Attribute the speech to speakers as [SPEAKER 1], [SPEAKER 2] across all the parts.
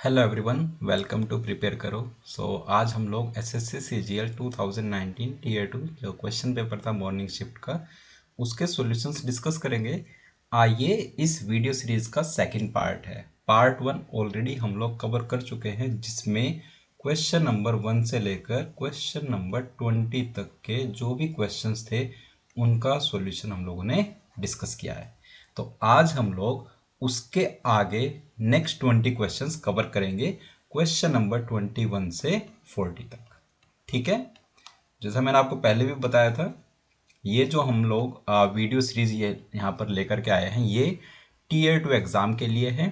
[SPEAKER 1] Hello everyone, welcome to prepare करो। आज हम लोग एसएससी सीजीएल 2019 टीयर 2 जो क्वेश्चन पेपर था मॉर्निंग शिफ्ट का, उसके सॉल्यूशंस डिस्कस करेंगे। ये इस वीडियो सीरीज का सेकंड पार्ट है। पार्ट 1 ऑलरेडी हम लोग कवर कर चुके हैं, जिसमें क्वेश्चन नंबर 1 से लेकर क्वेश्चन नंबर 20 तक के जो भी क्वेश्चंस थे उनका सॉल्यूशन हम लोगों ने डिस्कस किया है। तो आज हम लोग उसके आगे नेक्स्ट 20 क्वेश्चंस कवर करेंगे, क्वेश्चन नंबर 21 से 40 तक। ठीक है, जैसा मैंने आपको पहले भी बताया था, ये जो हम लोग वीडियो सीरीज ये यहाँ पर लेकर के आए हैं, ये टीयर 2 एग्जाम के लिए है।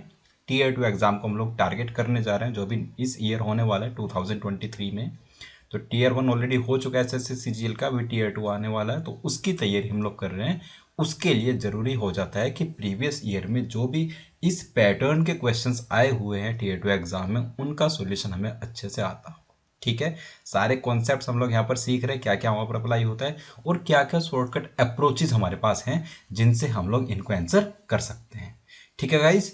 [SPEAKER 1] टीयर 2 एग्जाम को हम लोग टारगेट करने जा रहे हैं, जो भी इस ईयर होने वाला है 2023 में। तो टीयर 1 ऑलरेडी हो चुका है एसएससी सीजीएल का, अभी टीयर 2 आने वाला है, तो उसकी तैयारी हम लोग कर रहे हैं। उसके लिए ज़रूरी हो जाता है कि प्रीवियस ईयर में जो भी इस पैटर्न के क्वेश्चंस आए हुए हैं टीयर 2 एग्जाम में, उनका सॉल्यूशन हमें अच्छे से आता हो। ठीक है, सारे कॉन्सेप्ट्स हम लोग यहाँ पर सीख रहे हैं, क्या क्या वहाँ पर अप्लाई होता है और क्या क्या शॉर्टकट अप्रोचेज हमारे पास हैं जिनसे हम लोग इनको आंसर कर सकते हैं। ठीक है गाइज,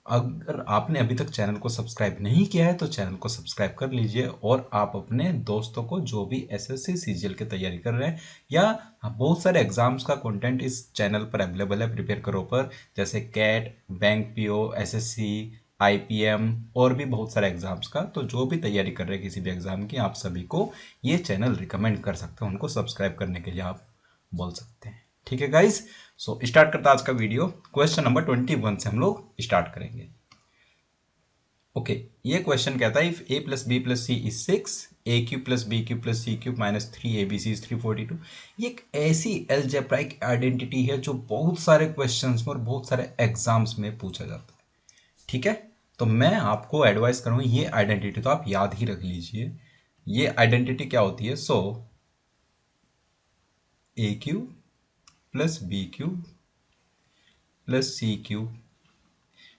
[SPEAKER 1] अगर आपने अभी तक चैनल को सब्सक्राइब नहीं किया है तो चैनल को सब्सक्राइब कर लीजिए, और आप अपने दोस्तों को जो भी एसएससी सीजीएल की तैयारी कर रहे हैं या बहुत सारे एग्जाम्स का कंटेंट इस चैनल पर अवेलेबल है प्रिपेयर करो पर, जैसे CAT, bank PO, SSC, IPM और भी बहुत सारे एग्जाम्स का, तो जो भी तैयारी कर रहे हैं किसी भी एग्जाम की, आप सभी को ये चैनल रिकमेंड कर सकते हैं, उनको सब्सक्राइब करने के लिए आप बोल सकते हैं। ठीक है गाइस, स्टार्ट करता आज का वीडियो। क्वेश्चन नंबर 21 से हम लोग स्टार्ट करेंगे। ओके, ये क्वेश्चन कहता है, if a plus B plus c is 6, a cube plus B cube plus C cube minus 3 A B C is 342। ये एक ऐसी एलजेब्राइक आइडेंटिटी है जो बहुत सारे क्वेश्चंस में और बहुत सारे एग्जाम्स में पूछा जाता है। ठीक है, तो मैं आपको एडवाइस करूंगा, ये आइडेंटिटी तो आप याद ही रख लीजिए। ये आइडेंटिटी क्या होती है? A cube plus B cube plus C cube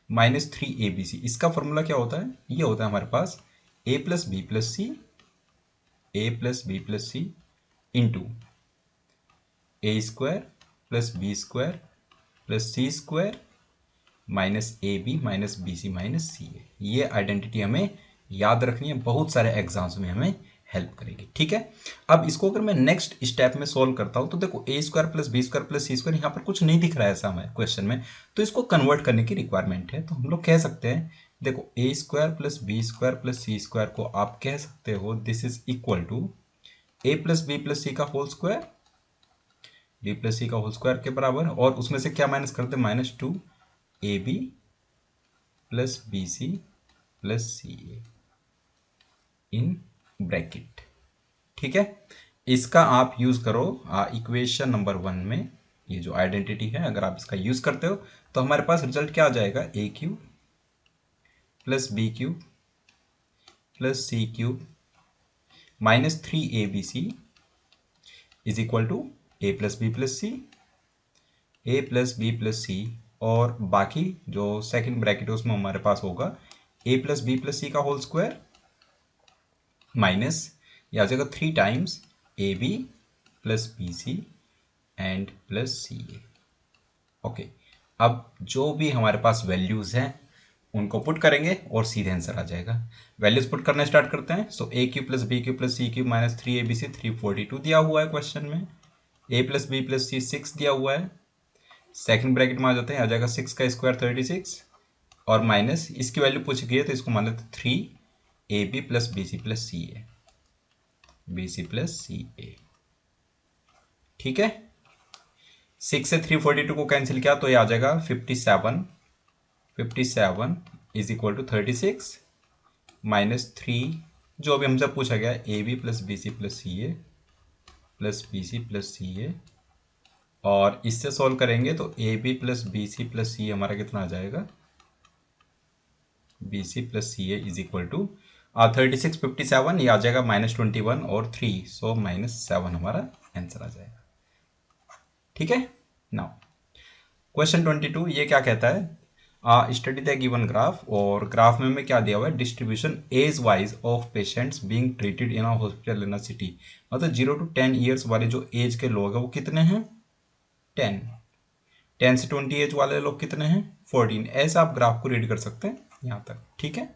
[SPEAKER 1] minus 3 ABC, इसका फॉर्मूला क्या होता है? ये होता है हमारे पास A plus B plus C, A plus B plus C into A square plus B square plus C square minus A B minus B C minus C A. ये आइडेंटिटी हमें याद रखनी है, बहुत सारे एग्जाम्स में हमें हेल्प करेगी। ठीक है, अब इसको अगर मैं नेक्स्ट स्टेप में सोल्व करता हूं तो देखो, A square plus B square plus C square यहाँ पर कुछ नहीं दिख रहा है ऐसा हमें क्वेश्चन में, तो इसको कन्वर्ट करने की रिक्वायरमेंट है। तो हम लोग कह सकते हैं, देखो, A square plus B square plus C square को आप कह सकते हो this is equal to A plus B plus सी का होल स्क्वायर, बी प्लस सी का होल स्क्वायर के बराबर, और उसमें से क्या माइनस करते हैं? -2 a B plus B C plus C a in bracket. ठीक है, इसका आप यूज करो इक्वेशन नंबर 1 में। ये जो आइडेंटिटी है, अगर आप इसका यूज करते हो तो हमारे पास रिजल्ट क्या आ जाएगा? A cube plus B cube plus C cube minus 3 ABC is equal to A plus B plus C, A plus B plus C, और बाकी जो सेकंड ब्रैकेट है उसमें हमारे पास होगा ए प्लस बी प्लस सी का होल स्क्वायर माइनस, ये आ जाएगा 3 times a B plus B c and plus C a. Okay, अब जो भी हमारे पास वैल्यूज हैं उनको पुट करेंगे और सीधे आंसर आ जाएगा। वैल्यूज पुट करना स्टार्ट करते हैं। A cube plus B cube plus C cube minus 3 ABC 342 दिया हुआ है क्वेश्चन में। A plus B plus C 6 दिया हुआ है। सेकंड ब्रैकेट में आ जाते हैं, आ जाएगा 6 का स्क्वायर 36, और माइनस इसकी वैल्यू पूछ गई है तो इसको मान लेते 3 AB plus B C plus C A, B C plus C A. ठीक है, 6 से 342 को कैंसिल किया तो ये आ जाएगा 57, 57 इज इक्वल टू 36 माइनस 3, जो भी हमसे पूछा गया A B plus B C plus C A plus B C plus C A, और इससे सॉल्व करेंगे तो A B plus B C plus C हमारा कितना आ जाएगा? B C plus C A is equal to 36, 57, ये आ जाएगा -21 और 3, सो -7 हमारा आंसर आ जाएगा। ठीक है, नाउ क्वेश्चन 22 ये क्या कहता है? स्टडी द गिवन ग्राफ, और ग्राफ में हमें क्या दिया हुआ है? Distribution age wise of patients being treated in a hospital in a city. मतलब 0 to 10 ईयर्स वाले जो एज के लोग हैं वो कितने हैं? 10। 10 से 20 एज वाले लोग कितने हैं? 14। ऐसा आप ग्राफ को रीड कर सकते हैं। यहाँ तक, ठीक है।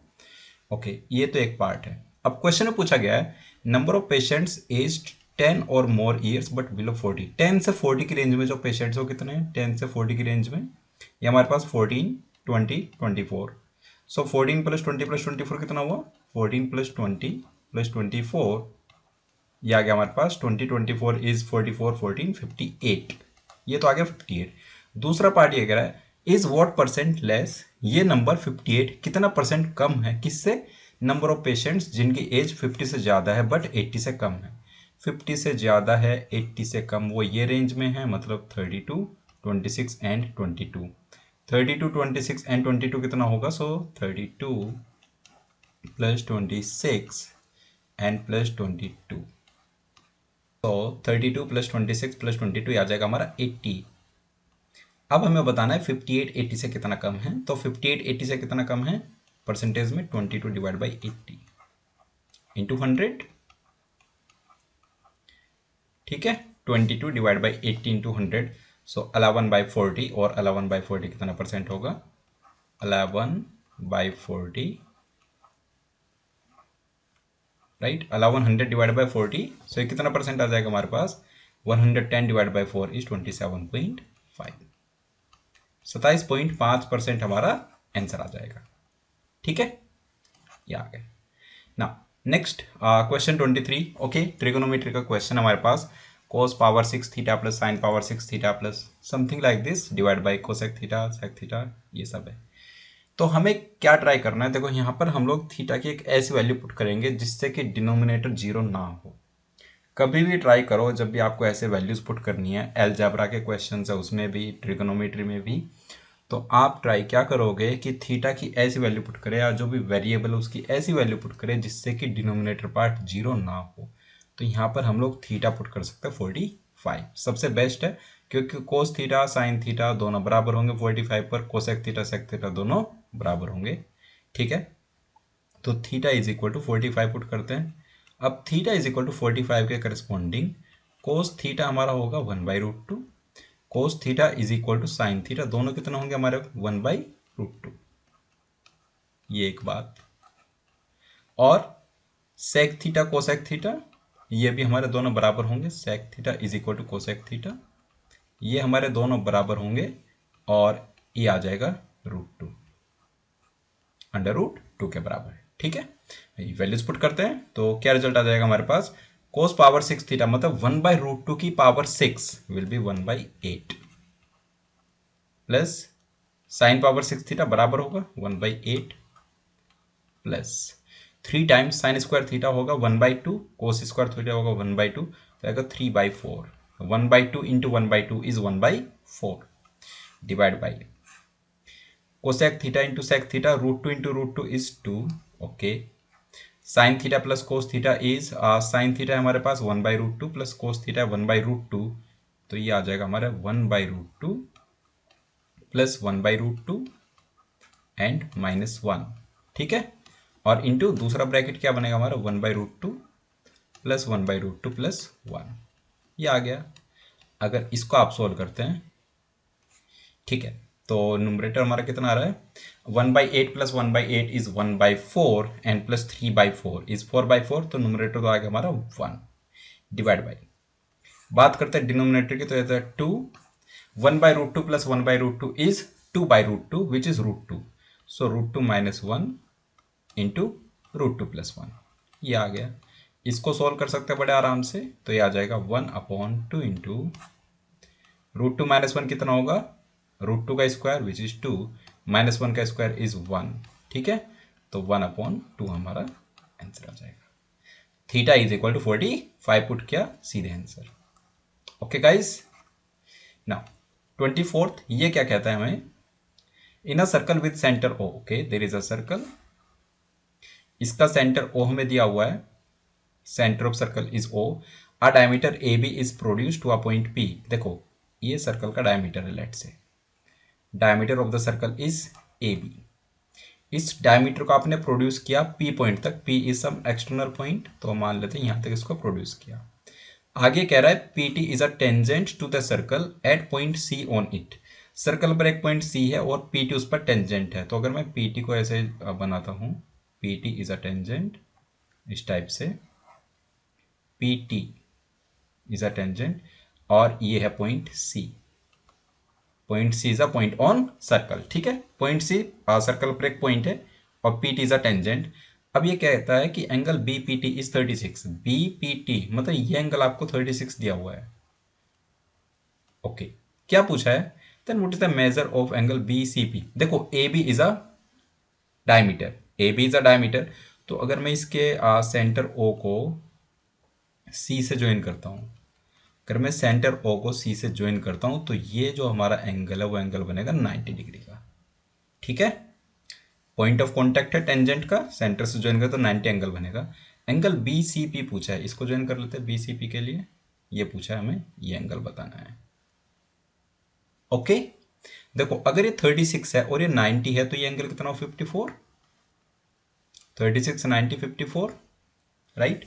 [SPEAKER 1] ओके, ये तो एक पार्ट है। अब क्वेश्चन में पूछा गया है नंबर ऑफ पेशेंट्स एज्ड 10 और मोर ईयर्स बट बिलो 40। 10 से 40 की रेंज में जो पेशेंट्स हो कितने हैं, 10 से 40 की रेंज में, ये हमारे पास 14, 20, 24। सो 14 प्लस 20 प्लस 24 कितना हुआ, 14 प्लस 20 प्लस 24, ये आ गया हमारे पास 20, 24 इज 44, 14, 58। ये तो आ गया 58। दूसरा पार्ट ये कह रहा है इज व्हाट परसेंट लेस, ये नंबर 58 कितना परसेंट कम है किससे, नंबर ऑफ पेशेंट्स जिनकी एज 50 से ज़्यादा है बट 80 से कम है। 50 से ज़्यादा है 80 से कम, वो ये रेंज में है, मतलब 32, 26 एंड 22। 32, 26 एंड 22 कितना होगा, सो 32 प्लस 26 एंड प्लस 22, तो 32 प्लस 26 प्लस 22 आ जाएगा हमारा 80। अब हमें बताना है 58 80 से कितना कम है, तो 58 80 से कितना कम है परसेंटेज में, 22 डिवाइड बाई 80 इंटू 100, ठीक है। 22 डिवाइड बाई 80 इंटू 100, सो 11/40, और 11/40 कितना परसेंट होगा, 11/40, राइट। 1100 डिवाइड बाई 40, सो कितना परसेंट आ जाएगा हमारे पास, 110 डिवाइड बाई 4 इज 27.5, 27.5% हमारा आंसर आ जाएगा, ठीक है। ये आ गया ना। Next question 23। ओके, ट्रिगोनोमेट्री का क्वेश्चन हमारे पास, cos power 6 theta plus sine power 6 theta plus something like this divide by cosec theta sec theta, ये सब है। तो हमें क्या ट्राई करना है, देखो यहाँ पर हम लोग थीटा की एक ऐसी वैल्यू पुट करेंगे जिससे कि डिनोमिनेटर जीरो ना हो। कभी भी ट्राई करो जब भी आपको ऐसे वैल्यूज पुट करनी है, अलजेब्रा के क्वेश्चन है उसमें भी, ट्रिगोनोमेट्री में भी, तो आप ट्राई क्या करोगे कि थीटा की ऐसी वैल्यू पुट करें या जो भी वेरिएबल है उसकी ऐसी वैल्यू पुट करें जिससे कि डिनोमिनेटर पार्ट जीरो ना हो। तो यहाँ पर हम लोग थीटा पुट कर सकते हैं 45, सबसे बेस्ट है, क्योंकि कोस थीटा साइन थीटा दोनों बराबर होंगे 45 पर, कोसेक थीटा सेक थीटा दोनों बराबर होंगे, ठीक है। तो theta is equal to 45 put करते हैं। अब थीटा इज इक्वल टू 45 के करस्पॉन्डिंग कोस थीटा हमारा होगा 1/√2, cos theta is equal to sine theta, दोनों कितना होंगे हमारे 1/√2, ये एक बात। और सेक थीटा कोसेक थीटा, ये भी हमारे दोनों बराबर होंगे, sec theta is equal to cosec theta, ये हमारे दोनों बराबर होंगे, और ये आ जाएगा √2, √2 के बराबर है, ठीक है। वैल्यूज पुट करते हैं तो क्या रिजल्ट आ जाएगा हमारे पास, कोस पावर 6 थीटा मतलब 1/√2 की power 6 will be 1/8 plus sine power 6 theta बराबर होगा 1/8 plus 3 times sine square theta होगा 1/2, कोस स्क्वायर थीटा होगा 1/2, तो आएगा 3/4, 1/2 into 1/2 is 1/4 divide by cosec theta into sec theta, √2 into √2 is 2, okay. Sine theta plus cos theta is, sine theta हमारे पास 1/√2 plus cos theta 1/√2, तो ये आ जाएगा हमारा 1/√2 प्लस 1/√2 एंड -1, ठीक है। और इंटू दूसरा ब्रैकेट क्या बनेगा हमारा 1/√2 प्लस 1/√2 प्लस 1, ये आ गया। अगर इसको आप सोल्व करते हैं, ठीक है, तो न्यूमरेटर हमारा कितना आ रहा है, 1/8 plus 1/8 is 1/4 and plus 3/4 is 4/4, तो न्यूमरेटर तो आ गया हमारा 1 डिवाइड बाई, बात करते हैं डिनोमिनेटर की, तो ये है 2, 1/√2 plus 1/√2 is 2/√2 which is √2, so √2 minus 1 into √2 plus 1, ये आ गया। इसको सोल्व कर सकते हैं बड़े आराम से, तो ये आ जाएगा 1/2 इंटू √2 माइनस 1 कितना होगा, √2 का स्क्वायर विच इज 2, -1 का स्क्वायर इज 1, ठीक है। तो 1/2 हमारा आंसर आ जाएगा। Theta is equal to 45 put किया, सीधे answer. Okay guys, now 24th, ये क्या कहता है हमें, in a circle with centre O, okay there is a circle, इसका सेंटर ओ हमें दिया हुआ है, centre of circle is O, a diameter A B is produce to a point P. देखो ये सर्कल का डायमीटर है, let say diameter of the circle is A B, इस डायमीटर को आपने प्रोड्यूस किया पी पॉइंट तक, P is some external point, तो मान लेते हैं यहां तक इसको प्रोड्यूस किया। आगे कह रहा है P T is a tangent to the circle at point C on it, circle पर एक पॉइंट सी है और पी टी उस पर टेंजेंट है। तो अगर मैं पी टी को ऐसे बनाता हूँ, P T is a tangent, इस टाइप से P T is a tangent, और ये है point C. Point C is a point on circle, ठीक है। पॉइंट सी सर्कल पर एक पॉइंट है और P T is a tangent. अब ये कहता है कि angle B P T is 36। B P T मतलब ये एंगल आपको 36 दिया हुआ है। ओके, क्या पूछा है? Then what is the measure of angle B C P. देखो A B is a diameter, A B is a diameter. तो अगर मैं इसके सेंटर ओ को सी से ज्वाइन करता हूँ, अगर मैं सेंटर ओ को सी से ज्वाइन करता हूँ तो ये जो हमारा एंगल है वो एंगल बनेगा 90 डिग्री का, ठीक है। पॉइंट ऑफ कॉन्टैक्ट है टेंजेंट का, सेंटर से ज्वाइन कर तो 90 एंगल बनेगा। एंगल बी सी पी पूछा है, इसको ज्वाइन कर लेते हैं बी सी पी के लिए। ये पूछा है हमें, ये एंगल बताना है। ओके, देखो अगर ये 36 है और ये 90 है तो ये एंगल कितना हो? 54। 36 90 54, राइट।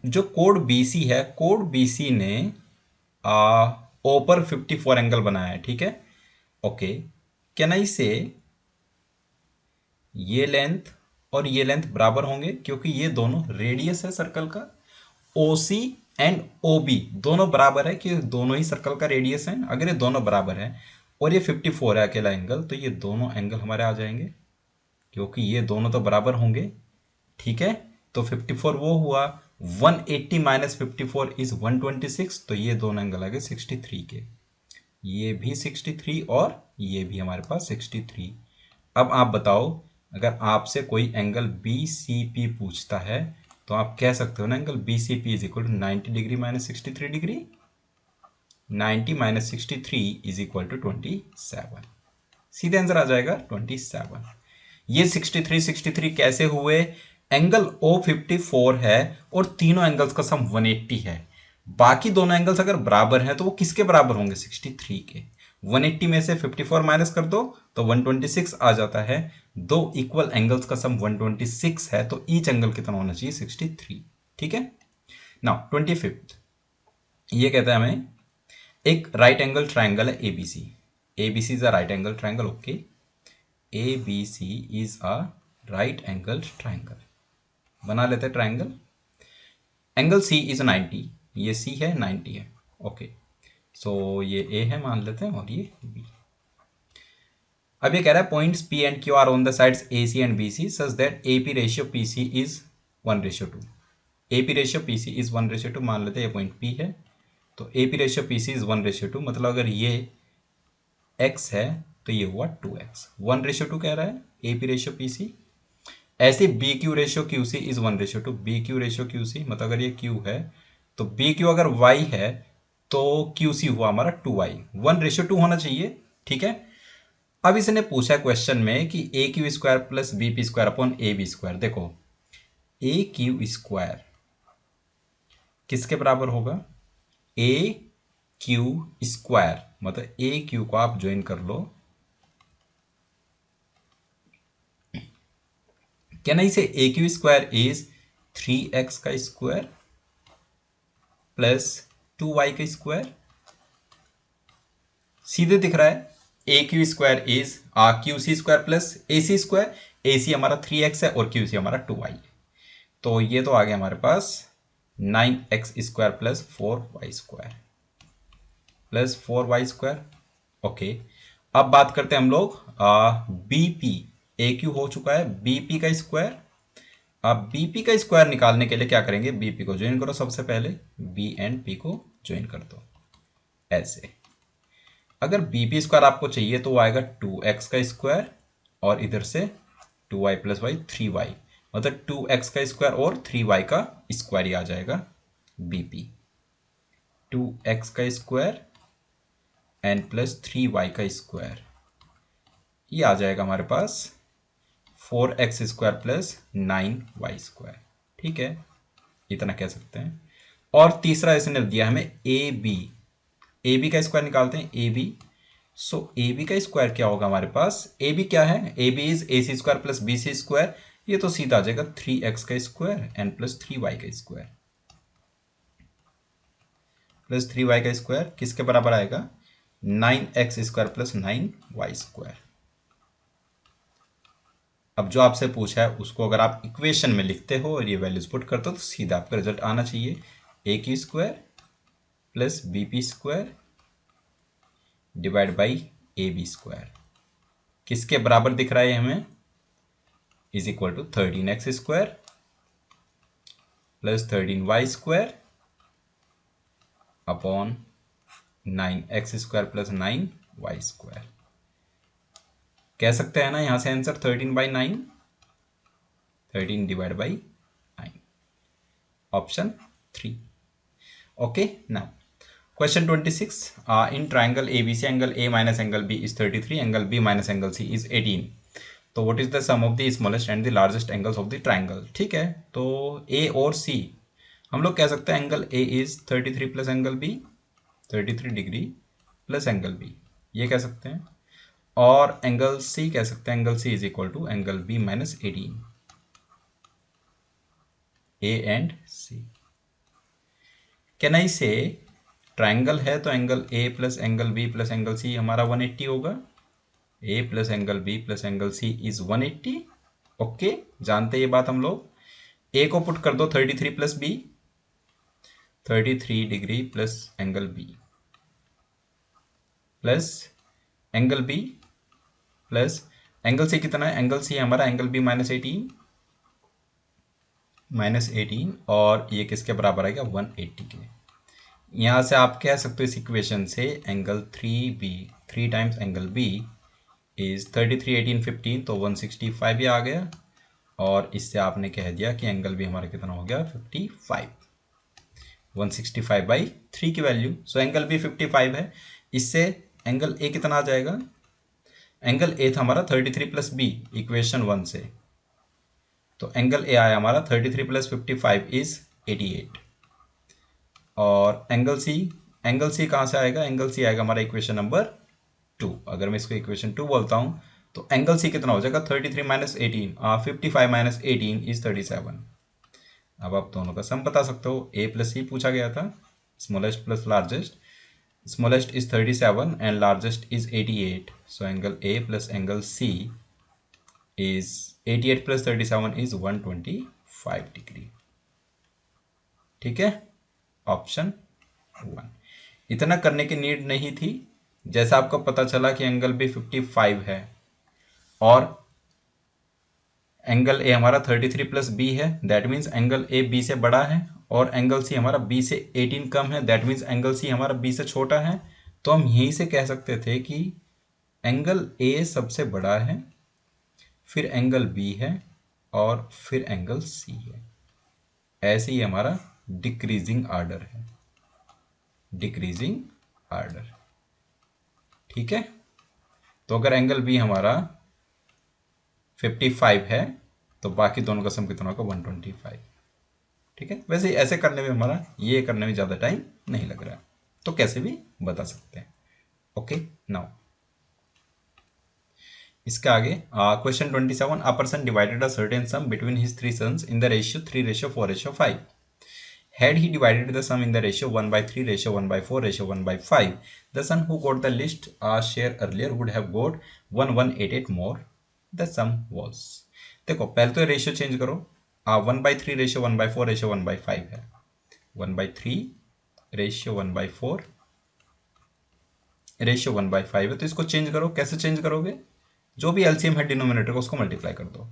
[SPEAKER 1] जो कोड बीसी है, कोड बीसी ने ओ पर 54 एंगल बनाया है, ठीक है। ओके, कैन आई से ये लेंथ और ये लेंथ बराबर होंगे क्योंकि ये दोनों रेडियस है सर्कल का। ओ सी एंड ओ बी दोनों बराबर है कि दोनों ही सर्कल का रेडियस है। अगर ये दोनों बराबर है और ये 54 है अकेला एंगल, तो ये दोनों एंगल हमारे आ जाएंगे क्योंकि ये दोनों तो बराबर होंगे, ठीक है। तो 54 वो हुआ, 180 माइनस 54 इज 126, तो ये दोनों एंगल आ गए 63 के। ये भी 63 और ये भी हमारे पास 63। अब आप बताओ, अगर आपसे कोई एंगल बी सी पी पूछता है तो आप कह सकते हो ना, angle B C P is equal to 90 degree minus 63 degree. 90 minus 63 is equal to 27। सीधे आंसर आ जाएगा 27। ये 63 63 कैसे हुए? एंगल ओ 54 है और तीनों एंगल्स का सम 180 है। बाकी दोनों एंगल्स अगर बराबर हैं तो वो किसके बराबर होंगे? 63 के। 180 में से 54 माइनस कर दो तो 126 आ जाता है। दो इक्वल एंगल्स का सम 126 है तो ईच एंगल कितना होना चाहिए? 63, ठीक है। नाउ 25th, ये कहता है हमें एक राइट एंगल ट्राइंगल है ABC. ABC is a right angle triangle, okay. ABC is a right angled triangle, बना लेते हैं ट्राइंगल। एंगल C is 90, ये C है 90 है, ओके। सो ये A है मान लेते हैं और ये B। अब ये कह रहा है points P and Q are on the sides AC and BC such that AP ratio PC is 1:2। AP ratio PC is 1:2 मान लेते हैं, ये पॉइंट P है तो AP ratio PC is 1:2, मतलब अगर ये X है तो ये हुआ 2X। 1:2 कह रहा है AP ratio PC। ऐसे B Q ratio Q C is 1:2। B Q ratio Q C मतलब अगर ये क्यू है तो बी क्यू अगर वाई है तो क्यू सी हुआ हमारा 2y। 1:2 होना चाहिए, ठीक है। अब इसने पूछा क्वेश्चन में कि A Q square plus B P square upon A B square. देखो ए क्यू स्क्वायर किसके बराबर होगा? ए क्यू स्क्वायर मतलब ए क्यू को आप ज्वाइन कर लो। क्या नहीं से ए क्यू स्क्वायर इज 3x का स्क्वायर प्लस 2y का स्क्वायर। सीधे दिख रहा है A Q square is Q C square plus A C square. A C हमारा 3x है और क्यू सी हमारा 2y है। तो ये तो आ गया हमारे पास 9x square plus 4y square plus 4y square, okay. अब बात करते हैं हम लोग बीपी। ए क्यू हो चुका है, बीपी का स्क्वायर। अब बीपी का स्क्वायर निकालने के लिए क्या करेंगे? बीपी को ज्वाइन करो सबसे पहले, बी एंड पी को ज्वाइन कर दो ऐसे। अगर बीपी स्क्वायर आपको चाहिए तो वो आएगा 2x का स्क्वायर और इधर से 2y प्लस वाई 3y, मतलब 2x का स्क्वायर और 3y का स्क्वायर ही आ जाएगा बीपी। 2x का स्क्वायर एंड प्लस 3y का स्क्वायर, ये आ जाएगा हमारे पास 4x square plus 9y square, ठीक है। इतना कह सकते हैं। और तीसरा इसने दिया हमें ए बी का स्क्वायर निकालते हैं A B. So A B का स्क्वायर क्या होगा हमारे पास? ए बी क्या है? A B is A C square plus B C square. ये तो सीधा आ जाएगा 3x का स्क्वायर एंड प्लस 3y का स्क्वायर प्लस 3y का स्क्वायर किसके बराबर आएगा? 9x² plus 9y²। अब जो आपसे पूछा है उसको अगर आप इक्वेशन में लिखते हो और ये वैल्यूज पुट करते हो तो सीधा आपका रिजल्ट आना चाहिए a² plus bp² divide by ab²। किसके बराबर दिख रहा है हमें? Is equal to 13x² plus 13y² upon 9x² plus 9y²। कह सकते हैं ना यहां से answer 13/9, 13 divide by 9, option 3। Okay, now question 26, in triangle ABC angle A minus angle B is 33, angle B minus angle C is 18, तो what is the sum of the smallest and the largest angles of the triangle। ठीक है, तो A और C हम लोग कह सकते हैं angle A is 33 plus angle B 33 degree plus angle B, ये कह सकते हैं। और एंगल C कह सकते हैं angle C is equal to angle B minus 18, A and C। Can I say triangle है तो angle A plus angle B plus angle C हमारा 180 होगा। A plus angle B plus angle C is 180। Okay, जानते ये बात हम लोग। A को पुट कर दो 33 plus B, 33 degree plus angle B plus angle B plus angle C कितना है? एंगल C हमारा एंगल B माइनस 18 और ये किसके बराबर आएगा? 180 के। यहां से आप कह सकते हो इस इक्वेशन से angle 3B 3 times angle B is 33 18 15, तो 165 ये आ गया। और इससे आपने कह दिया कि एंगल B हमारा कितना हो गया? 55, 165/3 की वैल्यू। सो एंगल B 55 है। इससे एंगल A कितना आ जाएगा? एंगल A था हमारा 33 प्लस B इक्वेशन 1 से, तो एंगल A आया हमारा 33 प्लस 55 इज 88। और एंगल C कहाँ से आएगा? एंगल C आएगा हमारा इक्वेशन नंबर 2। अगर मैं इसको इक्वेशन 2 बोलता हूँ तो एंगल C कितना हो जाएगा? 33 माइनस 18, 55 माइनस 18 इज 37। अब आप दोनों का सम बता सकते हो। A प्लस C पूछा गया था, smallest plus largest. Smallest is 37 and largest is 88, so angle A plus angle C is 88 plus 37 is 125 degree. ठीक है, ऑप्शन 1। इतना करने की नीड नहीं थी। जैसा आपको पता चला कि एंगल B 55 है और एंगल A हमारा 33 प्लस B है, that means angle A B से बड़ा है, और एंगल C हमारा B से 18 कम है, दैट मीन्स एंगल C हमारा B से छोटा है। तो हम यहीं से कह सकते थे कि एंगल A सबसे बड़ा है, फिर एंगल B है और फिर एंगल C है। ऐसे ही हमारा डिक्रीजिंग आर्डर है, डिक्रीजिंग आर्डर। ठीक है, तो अगर एंगल B हमारा 55 है तो बाकी दोनों का सम कितना होगा? 125। ठीक है, वैसे ऐसे करने में हमारा ये करने में ज़्यादा टाइम नहीं लग रहा है, तो कैसे भी बता सकते हैं। ओके, नाउ इसके आगे question 27, a person divided a certain sum between his 3 sons in the ratio 3:4:5। Had he divided the sum in the ratio 1/3:1/4:1/5, the son who got the least share earlier would have got 1188 more. The sum was, देखो पहले तो ratio change करो। 1/3:1/4:1/5 है, 1/3:1/4:1/5 है, तो इसको change करो। कैसे चेंज करोगे? जो भी एलसीएम है डिनोमिनेटर को उसको मल्टीप्लाई कर दो।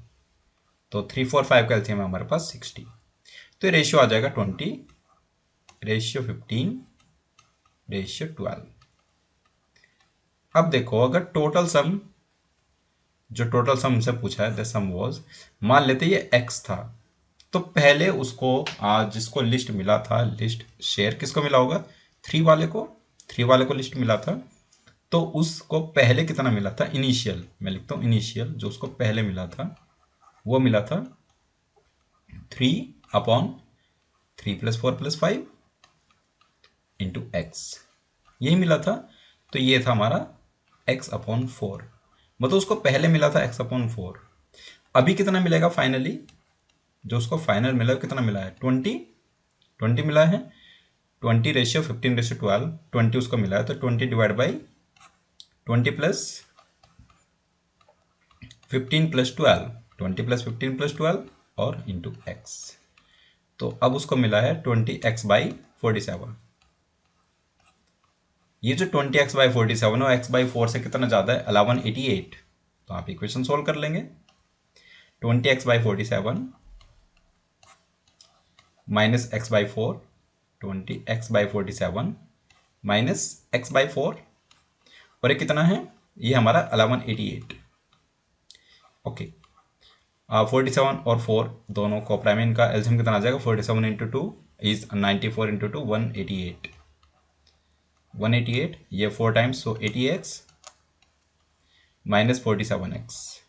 [SPEAKER 1] तो 3 4 5 का एलसीएम है हमारे पास 60, तो रेशियो आ जाएगा 20, रेशियो 15, रेशियो 12। अब देखो अगर टोटल सम, जो टोटल सम से पूछा है द सम वाज, मान लेते ये x था, तो पहले उसको जिसको लिस्ट मिला था, लिस्ट शेयर किसको मिला होगा? 3 वाले को, 3 वाले को लिस्ट मिला था, तो उसको पहले कितना मिला था? इनिशियल, मैं लिखता हूँ इनिशियल, जो उसको पहले मिला था वो मिला था 3/3 + 4 + 5 इंटू x, यही मिला था। तो ये था हमारा x/4, मतलब उसको पहले मिला था x/4। अभी कितना मिलेगा फाइनली? जो उसको फाइनल मिला कितना मिला है? 20 मिला है। 20 रेशियो 15:12, 20 उसको मिला है, तो 20 divide by 20 plus 15 plus 12, 20 plus 15 plus 12 और इंटू एक्स। तो अब उसको मिला है 20x/47। ये जो 20x/47 है, x/4 से कितना ज़्यादा है? 1188। तो आप इक्वेशन सोल्व कर लेंगे। 20x/47 minus x/4, 20x/47 minus x/4, और ये कितना है? ये हमारा 1188। ओके, 47 और 4 दोनों को प्राइम, इनका एल्सियम कितना आ जाएगा? 47 इंटू 2 इज 94 इंटू 2 188, 188। ये 4 times, so 80x minus 47x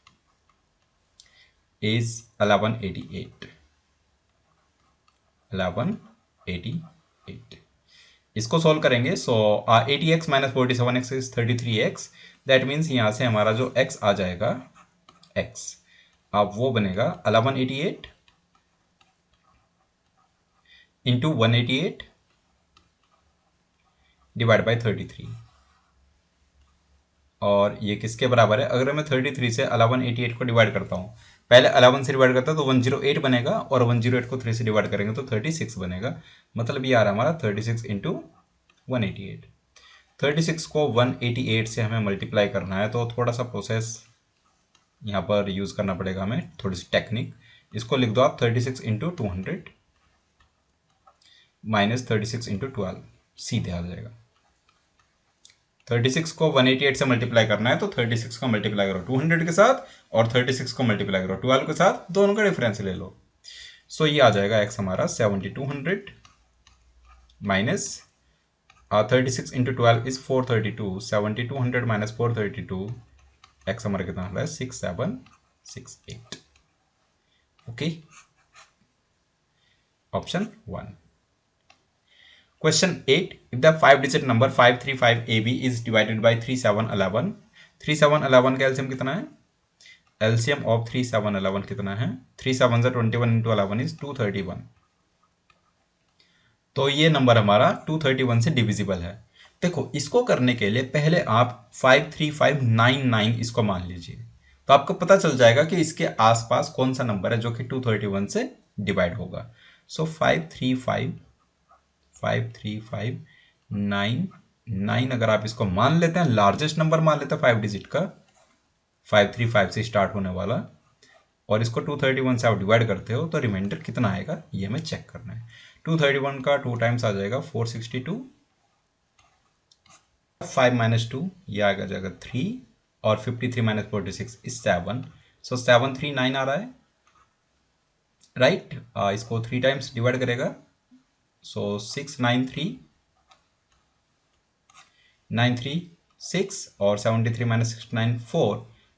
[SPEAKER 1] is 1188, 1188। इसको सॉल्व करेंगे, सो 80x minus 47x is 33x। That means यहाँ से हमारा जो x आ जाएगा, x अब वो बनेगा 1188 इंटू 188 डिवाइड बाई 33। और ये किसके बराबर है? अगर मैं 33 से 1188 को डिवाइड करता हूँ, पहले 11 से डिवाइड करता तो 108 बनेगा, और 108 को 3 से डिवाइड करेंगे तो 36 बनेगा। मतलब ये आ रहा है हमारा 36 इंटू 188। 36 को 188 से हमें मल्टीप्लाई करना है, तो थोड़ा सा प्रोसेस यहाँ पर यूज़ करना पड़ेगा हमें, थोड़ी सी टेक्निक। इसको लिख दो आप 36 इंटू 200 माइनस 36 इंटू 12, सीधे आ जाएगा। 36 को 188 से मल्टीप्लाई करना है, तो 36 को मल्टीप्लाई करो 200 के साथ, और 36 को मल्टीप्लाई करो 12 के साथ, दोनों का डिफरेंस ले लो। सो ये आ जाएगा x हमारा 7200 minus 36 into 12 is 432, 7200 minus 432, x हमारा कितना हो रहा है? 6768। Okay, option 1। Question 8. If the 5-digit number 535AB is divided by 3711, 3711 का एलसीएम कितना है? एलसीएम ऑफ 3711 कितना है? 3 7 21 इंटू 11 इज 231। तो ये नंबर हमारा 231 से डिविजिबल है। देखो, इसको करने के लिए पहले आप 53599 इसको मान लीजिए, तो आपको पता चल जाएगा कि इसके आसपास कौन सा नंबर है जो कि 231 से डिवाइड होगा। सो 53599 अगर आप इसको मान लेते हैं, लार्जेस्ट नंबर मान लेते हैं 5 डिजिट का, 535 से स्टार्ट होने वाला, और इसको 231 से आप डिवाइड करते हो, तो रिमाइंडर कितना आएगा ये हमें चेक करना है। 231 का 2 टाइम्स आ जाएगा 462, 5 माइनस 2 ये आ जाएगा 3, और 53 माइनस 46 इज 7। सो 739 आ रहा है, राइट। इसको 3 टाइम्स डिवाइड करेगा, सो 693 और 73 माइनस 69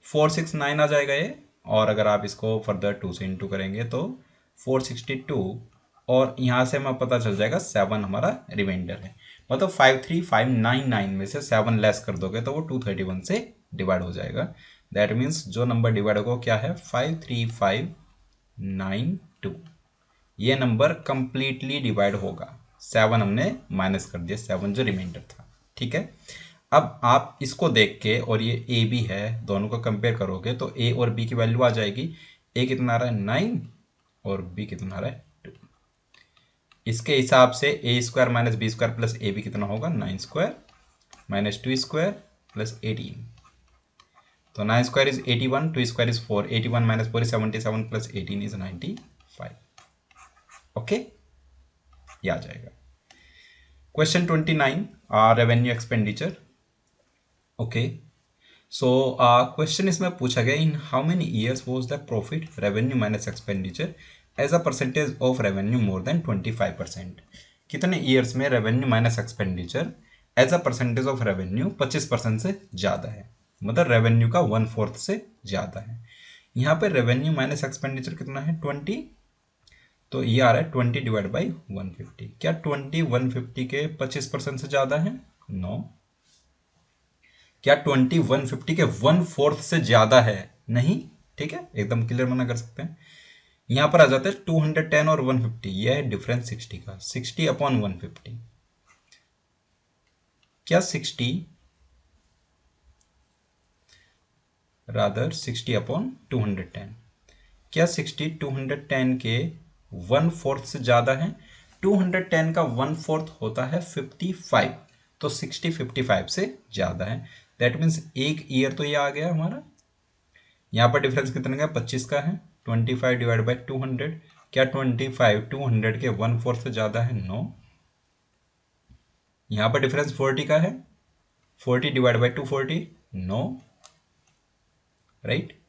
[SPEAKER 1] 469 आ जाएगा ये। और अगर आप इसको फर्दर 2 से इंटू करेंगे तो 462, और यहाँ से हमें पता चल जाएगा 7 हमारा रिमाइंडर है। मतलब 53599 में से 7 लेस कर दोगे तो वो 231 से डिवाइड हो जाएगा। दैट मीन्स जो नंबर डिवाइड होगा क्या है? 53592। ये नंबर कंप्लीटली डिवाइड होगा। 7 हमने माइनस कर दिया, 7 जो रिमाइंडर था, ठीक है। अब आप इसको देख के, और ये ए बी है, दोनों को कंपेयर करोगे तो ए और बी की वैल्यू आ जाएगी। ए कितना आ रहा है? 9, और बी कितना आ रहा है? 2। इसके हिसाब से A square minus B square plus A B कितना होगा? 9 स्क्वायर माइनस 2 स्क्वायर प्लस 18। तो 9 square is 81, 2 square is 4, 81 minus 4 is 77 plus 18 is 95। Okay, ये आ जाएगा। Question 29, revenue expenditure. Okay, so question इसमें पूछा गया, in how many years was the profit revenue minus expenditure as a percentage of revenue more than 25%। कितने years में revenue minus expenditure as a percentage of revenue 25% से ज़्यादा है, मतलब revenue का 1/4 से ज़्यादा है। यहाँ पे रेवेन्यू माइनस एक्सपेंडिचर कितना है? 20। तो ये आ रहा है 20 डिवाइड बाई 150। क्या 20 150 के 25% से ज़्यादा है? नो। क्या 20 150 के 1/4 से ज़्यादा है? नहीं। ठीक है, एकदम क्लियर मना कर सकते हैं। यहाँ पर आ जाते हैं 210 और 150, यह है डिफरेंस 60 का, 60 अपॉन 150। क्या 60 रादर 60/210। क्या 60 210 के 1/4 से ज़्यादा है? 210 का 1/4 होता है 55, तो 60 55 से ज़्यादा है। दैट मीन्स एक ईयर तो ये आ गया हमारा। यहाँ पर डिफरेंस कितने का? 25 का है। 25 डिवाइड बाई 200, क्या 25 200 के 1/4 से ज़्यादा है? नो। यहाँ पर डिफरेंस 40 का है। 40 डिवाइड बाई 240, नो, राइट।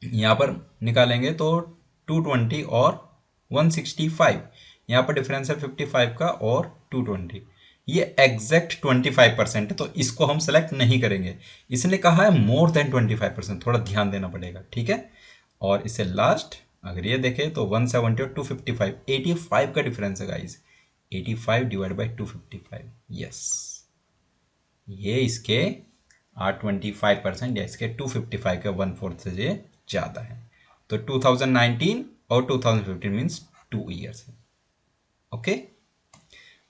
[SPEAKER 1] यहाँ पर निकालेंगे तो 220 और 165, यहाँ पर डिफरेंस है 55 का और 220। ये एग्जैक्ट 25% है, तो इसको हम सेलेक्ट नहीं करेंगे। इसने कहा है मोर देन 25%, थोड़ा ध्यान देना पड़ेगा, ठीक है। और इससे लास्ट अगर ये देखें तो 170 और 255, 85 का डिफरेंस है गाइस। 85 डिवाइड बाई 255, यस, ये इसके 25% या इसके 255 के 1/4 से ये ज़्यादा है। तो 2019 और 2015 मीन्स 2 ईयर्स है। Okay.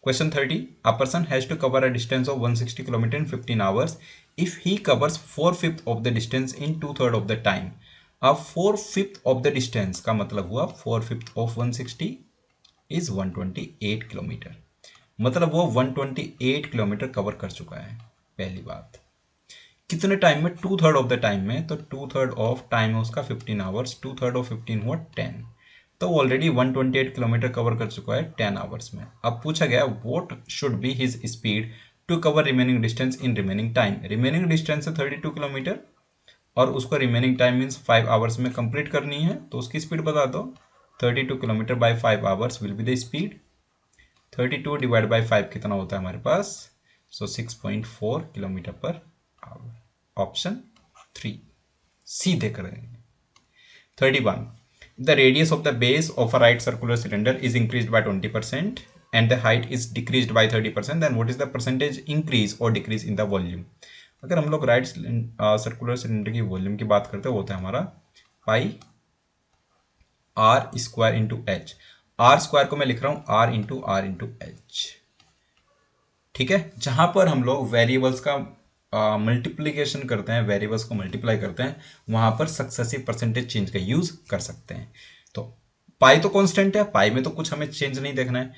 [SPEAKER 1] Question 30. A person has to cover a distance of 160 km in 15 hours. If he covers 4/5 of the distance in 2/3 of the time. अब 4/5 of the distance का मतलब हुआ 4/5 of 160 is 128 किलोमीटर। मतलब वो 128 kilometre cover कर चुका है। पहली बात, कितने टाइम में? 2/3 ऑफ द टाइम में। तो 2/3 ऑफ टाइम है उसका 15 आवर्स, 2/3 ऑफ 15 हुआ 10, तो ऑलरेडी 128 किलोमीटर कवर कर चुका है 10 आवर्स में। अब पूछा गया what should be his speed to cover remaining distance in remaining time. Remaining distance है 32 किलोमीटर और उसको रिमेनिंग टाइम मीन्स 5 आवर्स में कंप्लीट करनी है, तो उसकी स्पीड बता दो। 32 kilometre by 5 hours will be the speed. 32 divide by 5 कितना होता है हमारे पास? So 6.4 kilometre per hour. Option 3 सीधे करेंगे। 31. The radius of the base of a right circular cylinder is increased by 20% and the height is decreased by 30%. Then what is the percentage increase or decrease in the volume? अगर हम लोग right circular cylinder की volume की बात करते हैं, होता है हमारा pi R square into H. R square को मैं लिख रहा हूं आर इंटू एच, ठीक है। जहां पर हम लोग वेरिएबल्स का मल्टीप्लीकेशन करते हैं, वेरिएबल्स को मल्टीप्लाई करते हैं, वहां पर सक्सेसिव परसेंटेज चेंज का यूज कर सकते हैं। तो पाई तो कांस्टेंट है, पाई में तो कुछ हमें चेंज नहीं देखना है।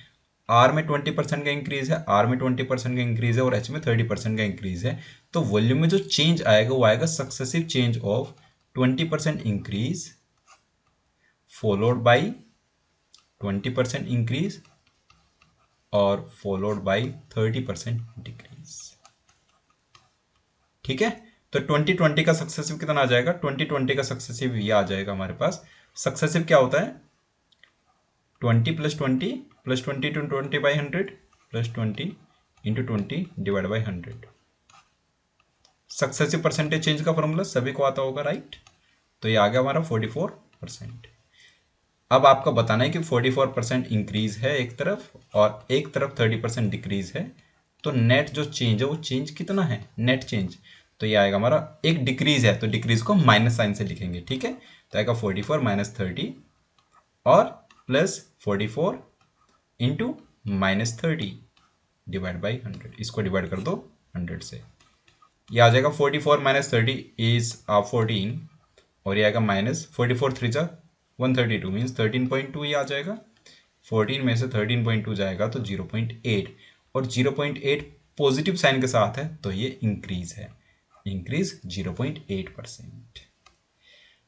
[SPEAKER 1] आर में 20% का इंक्रीज है, आर में 20% का इंक्रीज है और एच में 30% का इंक्रीज है। तो वॉल्यूम में जो चेंज आएगा वो आएगा successive change of 20% increase followed by 20% increase और फॉलोड बाई 30% डिक्रीज, ठीक है। तो 2020 का सक्सेसिव कितना आ जाएगा? 2020 का सक्सेसिव ये आ जाएगा हमारे पास। सक्सेसिव क्या होता है? 20 + 20 + 20 × 20/100 + 20 × 20 divide by 100। Successive percentage change का फॉर्मूला सभी को आता होगा, राइट। तो ये आ गया हमारा 44%। अब आपको बताना है कि 44% इंक्रीज है एक तरफ और एक तरफ 30% डिक्रीज है, तो नेट जो चेंज है वो चेंज कितना है? Net change. तो ये आएगा हमारा, एक डिक्रीज है तो डिक्रीज को माइनस साइन से लिखेंगे, ठीक है। तो आएगा 44 - 30 और प्लस 44 इंटू -30 डिवाइड बाई 100। इसको डिवाइड कर दो 100 से, ये आ जाएगा 44 - 30 इज 14 और ये आएगा -44 3 जा 132 मीन्स 13.2 ये आ जाएगा। 14 में से 13.2 जाएगा तो 0.8 और 0.8 पॉजिटिव साइन के साथ है तो ये इंक्रीज है, इंक्रीज 0.8%।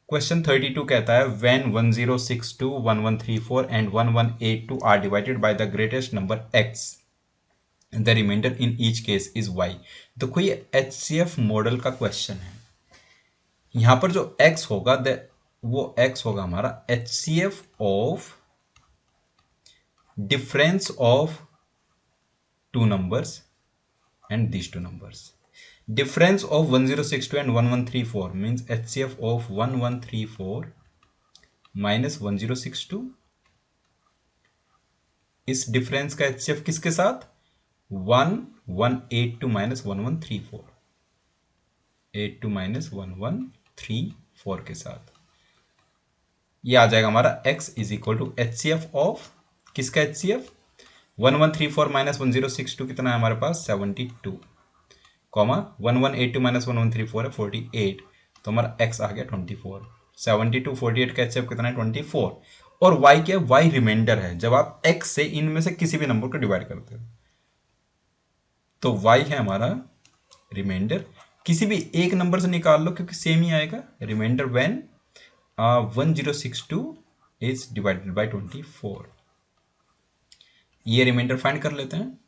[SPEAKER 1] क्वेश्चन 32 कहता है when 1062 1134 and 1182 are divided by the greatest number x, the remainder in each case is y। देखो ये HCF मॉडल का क्वेश्चन है। यहां पर जो x होगा वो x होगा हमारा HCF of difference of two numbers and these two numbers. Difference of 1062 and 1134 means HCF of 1134 minus 1062। इस डिफरेंस का HCF किसके साथ? 1182 minus 1134, 82 minus 1134 के साथ। ये आ जाएगा हमारा x is equal to HCF of किसका HCF? 1134 - 1062 कितना है हमारे पास? 72। कॉमा 1182 - 1134 है 48, तो हमारा x आ गया 24। 72 48 का एचएफ कितना है 24। और y क्या है, y रिमाइंडर है जब आप x से इनमें से किसी भी नंबर को डिवाइड करते हो, तो y है हमारा रिमाइंडर। किसी भी एक नंबर से निकाल लो क्योंकि सेम ही आएगा, remainder when 1062 is divided by 24। ये रिमाइंडर फाइंड कर लेते हैं।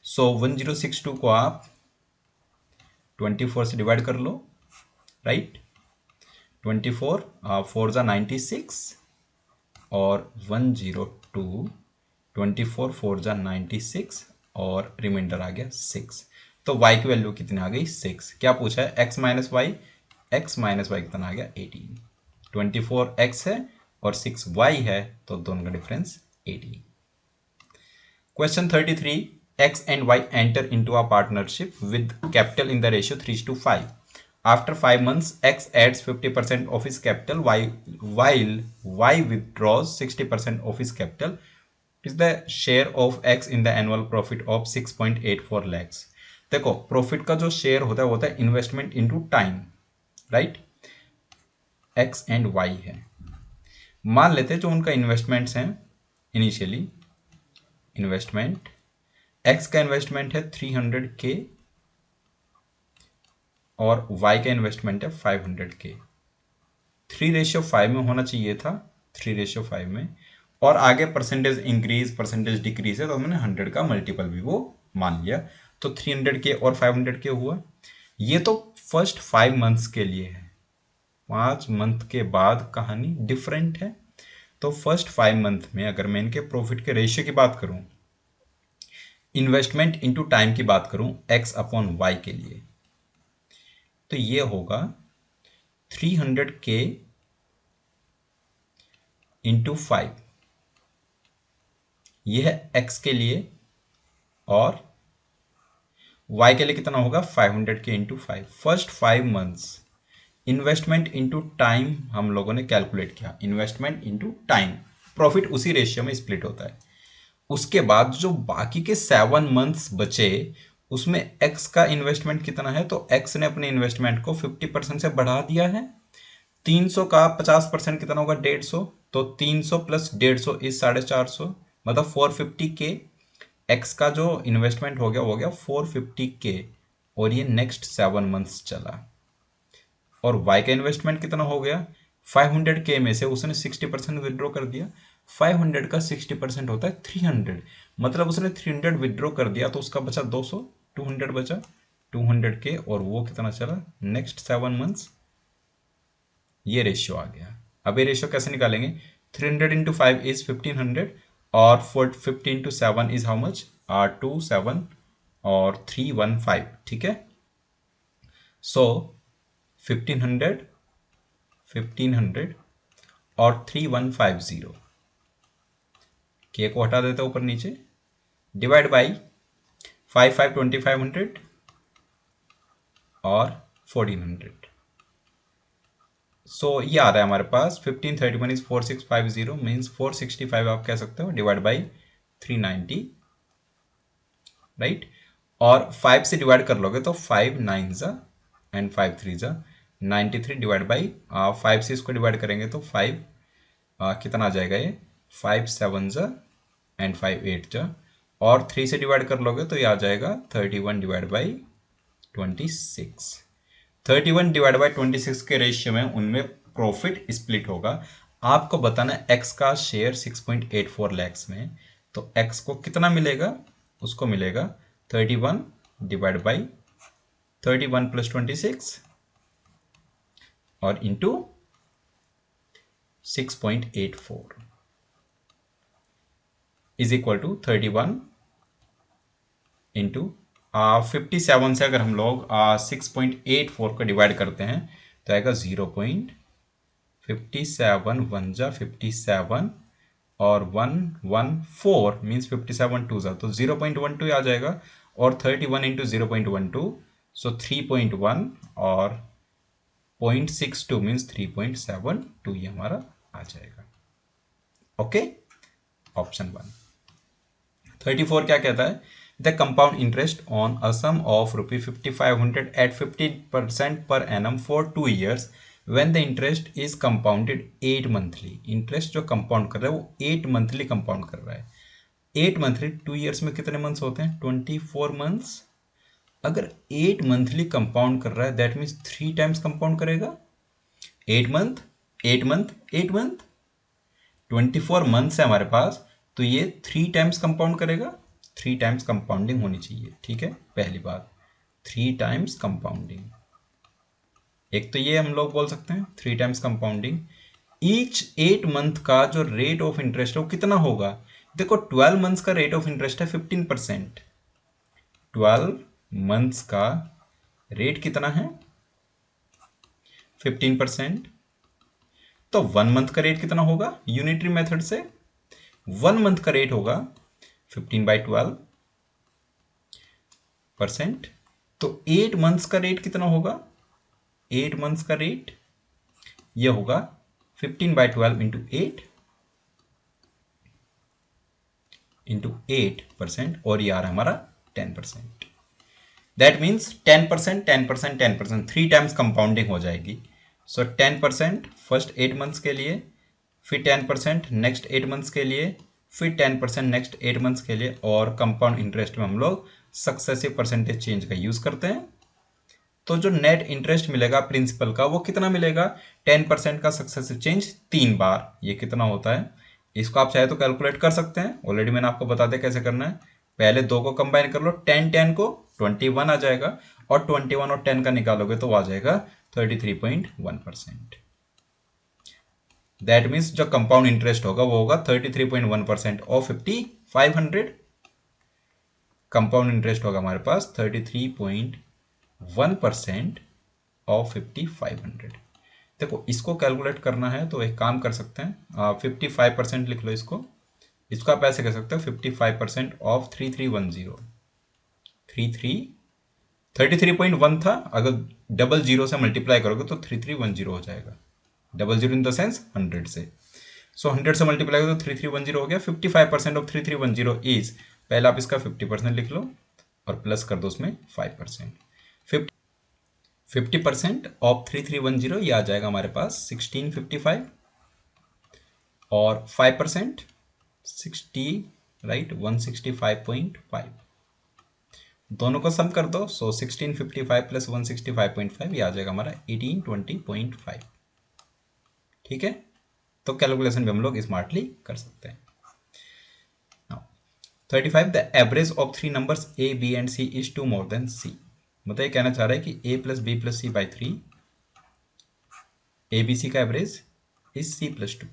[SPEAKER 1] सो 1062 को आप 24 से डिवाइड कर लो, राइट। 24 4 जा 96 और 102, 24 4 जा 96 और रिमाइंडर आ गया 6। तो y की वैल्यू कितनी आ गई 6। क्या पूछा है, x minus y, x minus y कितना आ गया 18। 24 x है और 6 y है, तो दोनों का difference 18। Question 33. X and Y enter into a partnership with capital in the ratio 3:5. After 5 months, X adds 50% of his capital while Y withdraws 60% of his capital. Is the share of X in the annual profit of 6.84 lakhs. देखो profit का जो share होता है investment into time, right. X and Y है। मान लेते हैं जो उनका इन्वेस्टमेंट्स हैं इनिशियली, इन्वेस्टमेंट एक्स का इन्वेस्टमेंट है 300K और वाई का इन्वेस्टमेंट है 500K। 3:5 में होना चाहिए था, 3:5 में, और आगे परसेंटेज इंक्रीज परसेंटेज डिक्रीज है तो हमने 100 का मल्टीपल भी वो मान लिया, तो 300K और 500K हुआ। ये तो फर्स्ट 5 मंथ्स के लिए है, 5 मंथ के बाद कहानी डिफरेंट है। तो फर्स्ट 5 मंथ में अगर मैं इनके प्रॉफिट के रेशियो की बात करूं, इन्वेस्टमेंट इनटू टाइम की बात करूं x/y के लिए, तो ये होगा 300K इंटू 5, ये है x के लिए, और y के लिए कितना होगा 500K into 5। First 5 months investment into time हम लोगों ने कैलकुलेट किया, इन्वेस्टमेंट इंटू टाइम, प्रॉफिट उसी रेशियो में स्प्लिट होता है। उसके बाद जो बाकी के 7 मंथ्स बचे उसमें x का इन्वेस्टमेंट कितना है, तो x ने अपने इन्वेस्टमेंट को 50% से बढ़ा दिया है। 300 का 50% कितना होगा 150, तो 300 प्लस 150 इज 450, मतलब 450K। x का जो इन्वेस्टमेंट हो गया 450K, और ये नेक्स्ट 7 मंथ्स चला। और y का इन्वेस्टमेंट कितना हो गया 500K में से उसने 60% विड्रॉ कर दिया। 500 का 60% होता है 300, मतलब उसने 300 विड्रॉ कर दिया तो उसका बचा 200, 200 बचा 200K, और वो कितना चला नेक्स्ट 7 मंथ्स। ये रेशियो आ गया। अब ये रेशियो कैसे निकालेंगे, 300 इंटू 5 इज 1500, और 50 इंटू 7 इज हाउ मच 27 और 315, ठीक है। सो 1500 1500 और 3150, के को हटा देते ऊपर नीचे, डिवाइड बाई 5 5 2500 और 1400। सो ये आ रहा है हमारे पास 1531 इज 4650 मीन्स 465 आप कह सकते हो, डिवाइड बाई 390, राइट। और 5 से डिवाइड कर लोगे तो 5 9 जा एंड 5 3 जा 93, डिवाइड बाई 5 से इसको डिवाइड करेंगे तो 5 कितना आ जाएगा ये 5 7 जा एंड 5 8 जा, और 3 से डिवाइड कर लोगे तो ये आ जाएगा 31 डिवाइड बाई 26। 31 डिवाइड बाई 26 के रेशियो में उनमें प्रॉफिट स्प्लिट होगा। आपको बताना है x का शेयर 6.84 लैक्स में, तो x को कितना मिलेगा, उसको मिलेगा 31 डिवाइड बाई 31 प्लस 26 और into 6.84 is equal to 31 into 57 से अगर हम लोग 6.84 को डिवाइड करते हैं तो आएगा 0.57 1 जा 57 और 114 मीन्स 57 2 जा, तो 0.12 आ जाएगा, और 31 इंटू 0.12 सो 3.1 और 0.62 मीन्स 3.72, ये हमारा आ जाएगा। Okay, option 1। 34 क्या कहता है, the compound interest on a sum of ₹5500 at 50% per annum for 2 years when the interest is compounded 8 monthly. Interest जो कंपाउंड कर रहा है वो 8 मंथली कंपाउंड कर रहा है। 8 मंथली 2 ईयर्स में कितने मंथ्स होते हैं? 24 मंथ्स। अगर 8 मंथली कंपाउंड कर रहा है दैट मीन्स 3 टाइम्स कंपाउंड करेगा। 8 मंथ 8 मंथ 8 मंथ 24 मंथ्स है हमारे पास, तो ये 3 टाइम्स कंपाउंड करेगा। 3 टाइम्स कंपाउंडिंग होनी चाहिए, ठीक है। पहली बात 3 टाइम्स कंपाउंडिंग। एक तो ये हम लोग बोल सकते हैं 3 टाइम्स कंपाउंडिंग। ईच 8 मंथ का जो रेट ऑफ इंटरेस्ट है वो कितना होगा? देखो 12 मंथ्स का रेट ऑफ इंटरेस्ट है 15%। 12 मंथ्स का रेट कितना है? 15%। तो 1 मंथ का रेट कितना होगा? यूनिटरी मेथड से 1 मंथ का रेट होगा 15/12%। तो 8 मंथ्स का रेट कितना होगा? 8 मंथ्स का रेट ये होगा 15/12 इंटू 8%, और ये आ रहा है हमारा 10%। दैट मीन्स 10%, 10%, 10%, 3 टाइम्स कंपाउंडिंग हो जाएगी। सो 10% फर्स्ट 8 मंथ्स के लिए, फिर 10% नेक्स्ट 8 मंथ्स के लिए, फिर 10% नेक्स्ट 8 मंथ्स के लिए, और कंपाउंड इंटरेस्ट में हम लोग सक्सेसिव परसेंटेज चेंज का यूज करते हैं। तो जो नेट इंटरेस्ट मिलेगा प्रिंसिपल का वो कितना मिलेगा? 10% का सक्सेसिव चेंज 3 बार। ये कितना होता है? इसको आप चाहे तो कैलकुलेट कर सकते हैं, ऑलरेडी मैंने आपको बता दिया कैसे करना है। पहले दो को कंबाइन कर लो, 10 को 21 आ जाएगा, और 21 और 10 का निकालोगे तो आ जाएगा 33.1%। दैट मीन्स जो कंपाउंड इंटरेस्ट होगा वो होगा 33.1% ऑफ 5500। कंपाउंड इंटरेस्ट होगा हमारे पास 33.1% ऑफ 5500। देखो इसको कैलकुलेट करना है तो एक काम कर सकते हैं, 55% लिख लो इसको। इसको आप ऐसे कह सकते हो 55% ऑफ 3310। 33.1 था, अगर डबल जीरो से मल्टीप्लाई करोगे तो 3310 हो जाएगा। Double zero in the sense 100 से। सो 100 से मल्टीप्लाई करो तो 3310 हो गया। 55% ऑफ 3310 इज, पहले आप इसका 50% लिख लो और प्लस कर दो उसमें 5%। 50% ऑफ 3310 ये आ जाएगा हमारे पास 1655, और 5% 60, राइट, 165.5। दोनों को सम कर दो, सो 1655 प्लस 165.5 ये आ जाएगा हमारा 1820.5। ठीक है, तो कैलकुलेशन भी हम लोग स्मार्टली कर सकते हैं। 35 the average of 3 numbers A B and C is 2 more than C. मतलब ये कहना चाह रहा है कि a plus B plus C by 3, A B C का एवरेज इज c प्लस 2।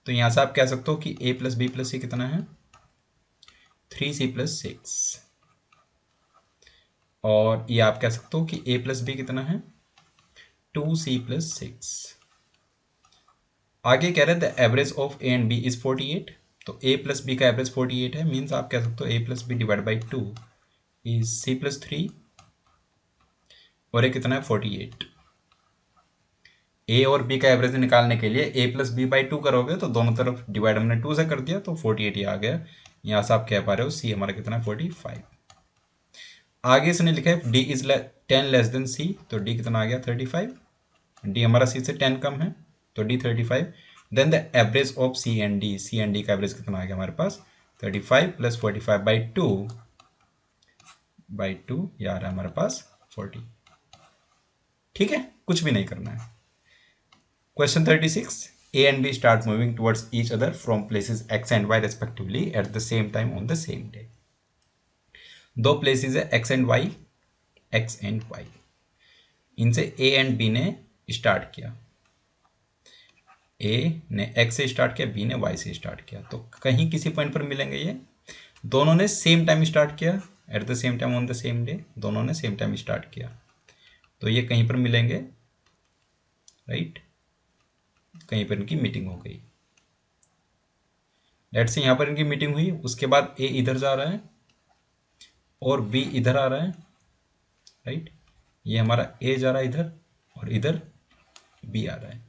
[SPEAKER 1] तो यहां से आप कह सकते हो कि a प्लस बी प्लस सी कितना है? 3c plus 6। और ये आप कह सकते हो कि a प्लस बी कितना है? 2c plus 6। आगे कह रहे हैं the average of A and B is 48। तो a प्लस बी का एवरेज 48 है, मीन्स आप कह सकते हो a plus B divide by 2 is c plus 3, और ये कितना है? 48। ए और बी का एवरेज निकालने के लिए a प्लस बी बाई 2 करोगे तो दोनों तरफ डिवाइड हमने 2 से कर दिया तो 48 ही आ गया। यहाँ से आप कह पा रहे हो c हमारा कितना है? 45। आगे इसने लिखा है d is 10 less than c, तो d कितना आ गया? 35। d हमारा c से 10 कम है तो d 35। Then the average of c and d का एवरेज कितना आ गया हमारे पास? 35 प्लस 45 बाई 2 ये आ रहा है हमारे पास 40। ठीक है, कुछ भी नहीं करना है। Question 36. A and B start moving towards each other from places X and Y respectively at the same time on the same day. दो places है X and Y, X and Y. इनसे A and B ने start किया। A ने X से start किया, B ने Y से start किया। तो कहीं किसी पॉइंट पर मिलेंगे ये। दोनों ने सेम टाइम स्टार्ट किया, at the same time on the same day. दोनों ने सेम टाइम स्टार्ट किया, तो ये कहीं पर मिलेंगे, राइट। कहीं पर इनकी मीटिंग हो गई। लेट्स से यहाँ पर इनकी मीटिंग हुई, उसके बाद ए इधर जा रहा है और बी इधर आ रहा है, राइट। ये हमारा ए जा रहा है इधर और इधर बी आ रहा है।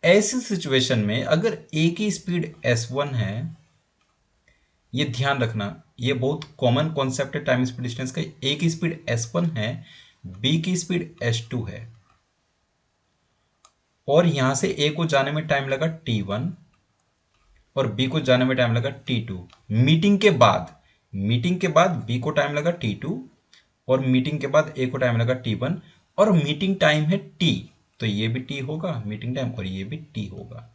[SPEAKER 1] ऐसी सिचुएशन में अगर ए की स्पीड s1 है, ये ध्यान रखना, ये बहुत कॉमन कॉन्सेप्ट है टाइम स्पीड डिस्टेंस का। ए की स्पीड s1 है, बी की स्पीड s2 है, और यहां से ए को जाने में टाइम लगा t1 और बी को जाने में टाइम लगा t2। मीटिंग के बाद बी को टाइम लगा t2 और मीटिंग के बाद ए को टाइम लगा t1, और मीटिंग टाइम है t, तो ये भी t होगा मीटिंग टाइम और ये भी t होगा।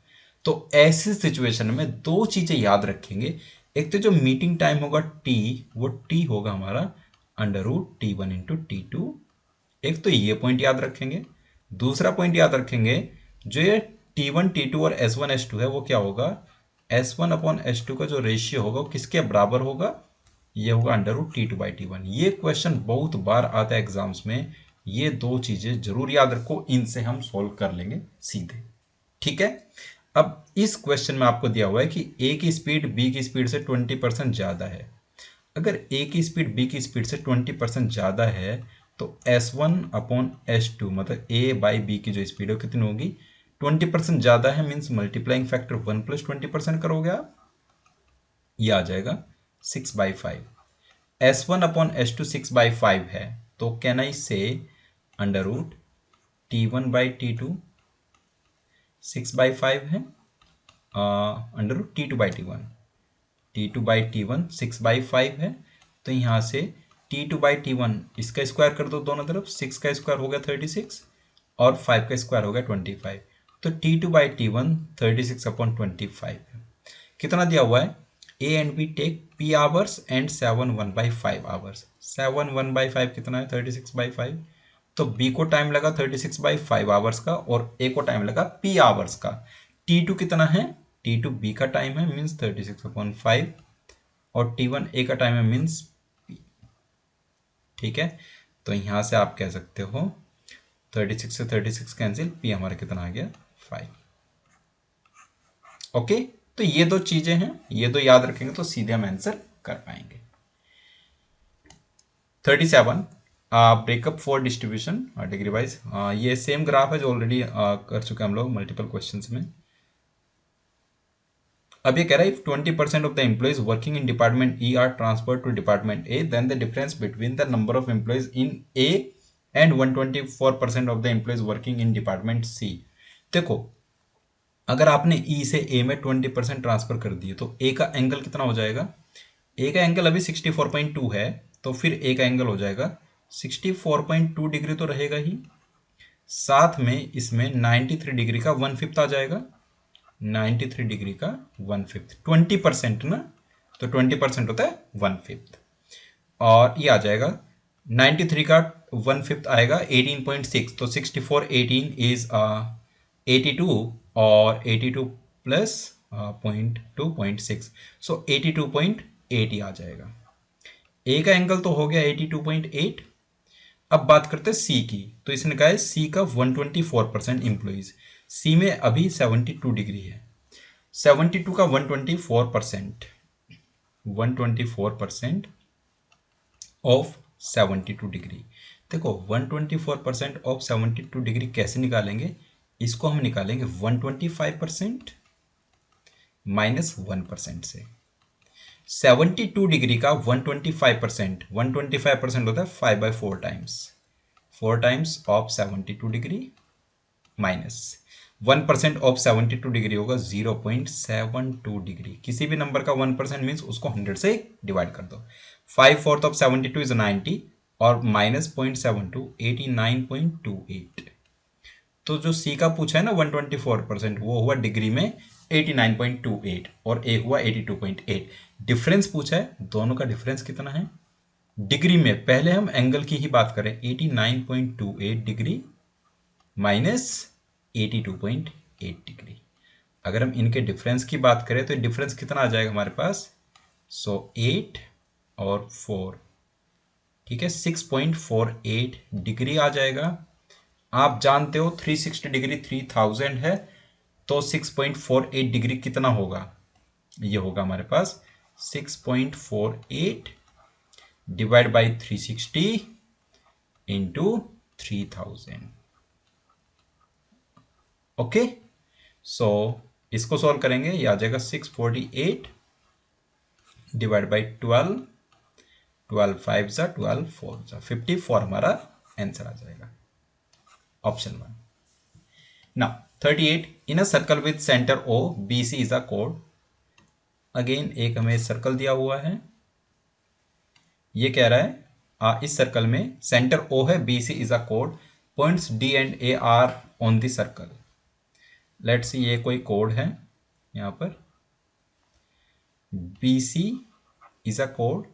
[SPEAKER 1] तो ऐसी सिचुएशन में दो चीजें याद रखेंगे, एक तो जो मीटिंग टाइम होगा t, वो t होगा हमारा under root t1 into T2. एक तो ये पॉइंट याद रखेंगे। दूसरा पॉइंट याद रखेंगे, जो ये t1 t2 और s1 s2 है वो क्या होगा, s1 अपॉन s2 का जो रेशियो होगा वो किसके बराबर होगा, ये होगा अंडर रूट t2/t1। ये क्वेश्चन बहुत बार आता है एग्जाम्स में, ये दो चीजें जरूर याद रखो, इनसे हम सॉल्व कर लेंगे सीधे। ठीक है, अब इस क्वेश्चन में आपको दिया हुआ है कि ए की स्पीड बी की स्पीड से 20% ज्यादा है। अगर ए की स्पीड बी की स्पीड से 20% ज्यादा है तो s1 अपॉन s2 मतलब ए बाई बी की जो स्पीड है कितनी होगी, 20% ज्यादा है, मीन्स मल्टीप्लाइंग फैक्टर 1 प्लस 20% करोगे आप, ये आ जाएगा 6/5। s1 अपॉन s2 6/5 है, तो कैन आई से अंडर रूट t1/t2 6/5 है, अंडर रूट t2/t1, t2/t1 6/5 है। तो यहां से t2/t1 इसका स्क्वायर कर दो दोनों तरफ, 6 का स्क्वायर हो गया 36 और 5 का स्क्वायर हो गया 25। तो t2/t1 36 अपॉन 25 है। कितना दिया हुआ है, A and B take p hours and 7 1/5 hours. 7 1/5 कितना है, 36/5। तो b को टाइम लगा 36/5 आवर्स का और a को टाइम लगा p आवर्स का। t2 कितना है, t2 b का टाइम है मीन्स 36/5 और t1 a का टाइम है मीन्स p। ठीक है, तो यहां से आप कह सकते हो 36 से 36 कैंसिल, p हमारा कितना आ गया 5। ओके, तो ये दो चीजें हैं, ये दो याद रखेंगे तो सीधे हम आंसर कर पाएंगे। 37 breakup for distribution degree wise, ये सेम ग्राफ है जो ऑलरेडी कर चुके हैं हम लोग मल्टीपल क्वेश्चंस में। अब ये कह रहा है if 20% of the employees working in department E are transfer to department A then the difference between the number of employees in A and 124% of the employees working in department C. देखो, अगर आपने ई से ए में 20% transfer कर दिए तो ए का angle कितना हो जाएगा, ए का एंगल अभी 64.2 है, तो फिर ए का एंगल हो जाएगा 64.2 डिग्री तो रहेगा ही, साथ में इसमें 93 डिग्री का 1/5 आ जाएगा। 93 डिग्री का 1/5, 20% ना, तो 20% होता है 1/5, और ये आ जाएगा 93 का 1/5 आएगा 18.6, तो 64 18 इज 82 और 82 प्लस 0.2.6, सो 82.8 आ जाएगा। ए का एंगल तो हो गया 82.8। अब बात करते हैं सी की, तो इसने कहा है सी का 124% इंप्लॉइज, सी में अभी 72 डिग्री है, 72 का 124%, 124% ऑफ 72 डिग्री। देखो 124% ऑफ 72 डिग्री कैसे निकालेंगे, इसको हम निकालेंगे 125% माइनस 1% से। 72 डिग्री का 125%, 125% होता है 5/4 times, 4 times of 72 degree minus 1% of 72 degree होगा 0.72 डिग्री। किसी भी नंबर का 1% मीन्स उसको 100 से डिवाइड कर दो। 5/4 ऑफ 72 इज 90 और माइनस 0.72 89.28। तो जो सी का पूछा है ना 124%, वो हुआ डिग्री में 89.28 और ए हुआ 82.8। डिफरेंस पूछा है, दोनों का डिफरेंस कितना है डिग्री में, पहले हम एंगल की ही बात करें, 89.28 डिग्री माइनस 82.8 डिग्री। अगर हम इनके डिफरेंस की बात करें तो डिफरेंस कितना आ जाएगा हमारे पास, 8 और 4, ठीक है 6.48 डिग्री आ जाएगा। आप जानते हो 360 डिग्री 3000 है, तो 6.48 डिग्री कितना होगा, ये होगा हमारे पास 6.48 डिवाइड बाई 360 इंटू 3000। ओके, सो इसको सॉल्व करेंगे, ये आ जाएगा 648 डिवाइड बाई 12, 12 5 जा 12 4 जा 54 हमारा आंसर आ जाएगा, option 1। Now 38, in a circle with centre O B C is a कोड। अगेन एक हमें सर्कल दिया हुआ है, ये कह रहा है इस सर्कल में सेंटर ओ है, बी सी इज अ कोड, points D and A are on the circle. Let's see ये कोई कोड है, यहां पर बी सी इज अ कोड,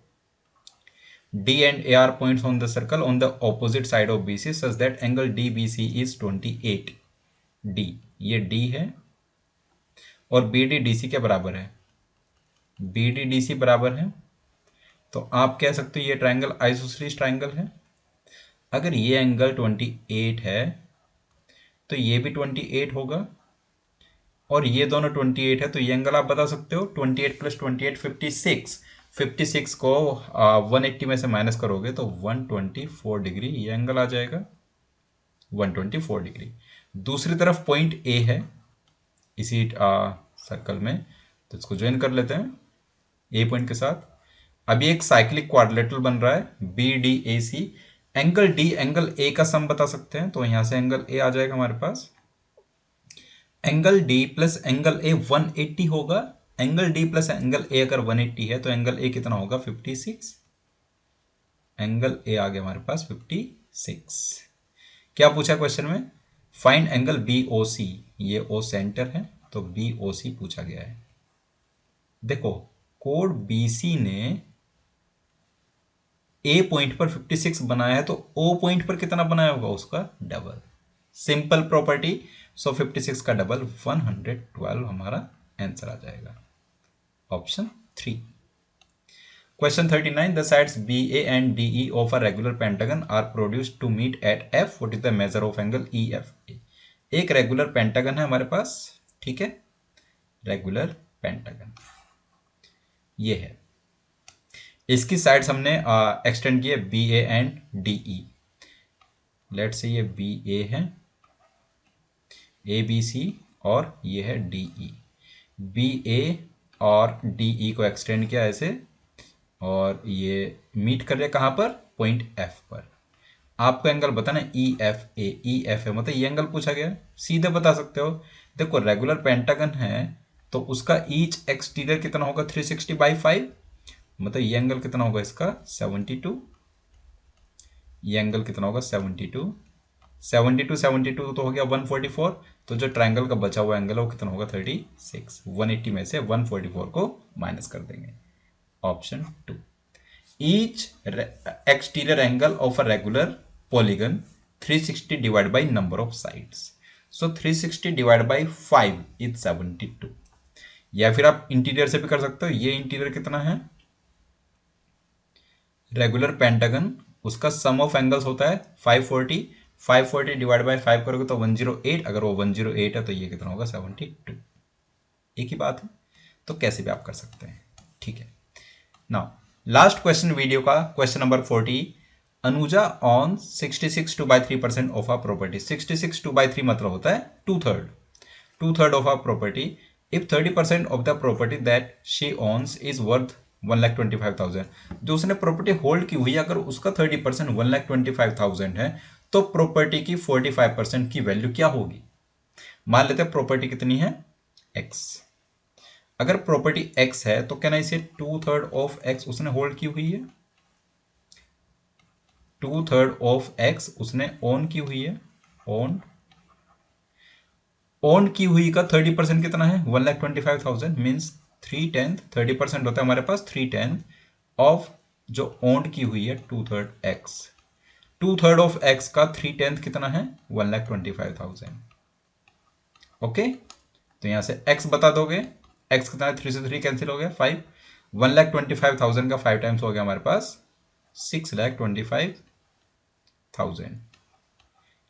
[SPEAKER 1] D and A are points on the circle on the opposite side of BC such that angle DBC is 28। D ये D है और BD DC के बराबर है, BD DC बराबर है, तो आप कह सकते हो ये ट्रायंगल आइसोसेलेस ट्रायंगल है। अगर ये एंगल 28 है तो ये भी 28 होगा, और ये दोनों 28 है, तो ये एंगल आप बता सकते हो 28 प्लस 28 56, 56 को 180 में से माइनस करोगे तो 124 डिग्री ये एंगल आ जाएगा, 124 डिग्री। दूसरी तरफ पॉइंट ए है इसी सर्कल में, तो इसको ज्वाइन कर लेते हैं ए पॉइंट के साथ। अभी एक साइक्लिक क्वाड्रिलेटरल बन रहा है B D A C, angle D angle A का सम बता सकते हैं, तो यहां से एंगल ए आ जाएगा हमारे पास, angle D plus angle A 180 होगा, angle D plus angle A अगर 180 है तो एंगल ए कितना होगा 56, एंगल ए आ गया हमारे पास 56। क्या पूछा क्वेश्चन में, फाइंड एंगल बी ओ सी, ये ओ सेंटर है तो बी ओ सी पूछा गया है। देखो कोड बीसी ने ए पॉइंट पर 56 बनाया है, तो ओ पॉइंट पर कितना बनाया होगा उसका डबल, सिंपल प्रॉपर्टी, सो 56 का डबल 112 हमारा आंसर आ जाएगा, option 3। Question 39, the sides B A and D E of a regular pentagon are produced to meet at F, what is the measure of angle E F A. एक regular pentagon है हमारे पास, ठीक है, regular pentagon ये है, इसकी sides हमने extend किए B A and D E. Let's say ये बी ए है, ए बी सी, और ये है डी ई। बी ए और डी ई को एक्सटेंड किया ऐसे, और ये मीट कर रहे कहाँ पर, पॉइंट एफ पर। आपको एंगल बताना ई एफ ए, ई एफ ए मतलब ये एंगल पूछा गया, सीधे बता सकते हो। देखो रेगुलर पेंटागन है तो उसका ईच एक्सटीरियर कितना होगा 360/5, मतलब ये एंगल कितना होगा इसका 72, ये एंगल कितना होगा 72, 72 तो हो गया 144, तो जो ट्रायंगल का बचा हुआ एंगल है वो कितना होगा 36, 180 में से 144 को माइनस कर देंगे, option 2। Each exterior angle of a regular polygon 360 divide by number of sides, so 360 divide by 5 is 72। या फिर आप इंटीरियर से भी कर सकते हो, ये इंटीरियर कितना है रेगुलर पेंटागन, उसका सम ऑफ एंगल्स होता है 540, 540 डिवाइड बाई 5 करोगे तो 108, अगर वो 108 है तो ये कितना होगा 72, एक ही बात है, तो कैसे भी आप कर सकते हैं, ठीक है। नाउ लास्ट क्वेश्चन वीडियो का, question number 40, Anuja own 66 2/3% of a property. 66 2/3 मतलब होता है 2/3 of a property. If 30% of the property that she owns is worth 1,25,000, जो उसने प्रॉपर्टी होल्ड की हुई है अगर उसका 30% 1,25,000 है, तो प्रॉपर्टी की 45% की वैल्यू क्या होगी। मान लेते हैं प्रॉपर्टी कितनी है x, अगर प्रॉपर्टी x है तो कहना इसे 2/3 ऑफ x उसने होल्ड की हुई है, 2/3 ऑफ x उसने ओन की हुई है, ओन की हुई का 30% कितना है 1,25,000, मीन्स 3/10, 30% होता है हमारे पास 3/10 ऑफ जो ओन की हुई है 2/3 x, 2/3 ऑफ x का 3/10 कितना है 1,25,000। ओके, तो यहां से x बता दोगे, x कितना है 3 से 3 कैंसिल हो गया 5, 1,25,000 का 5 टाइम्स हो गया हमारे पास 6,25,000।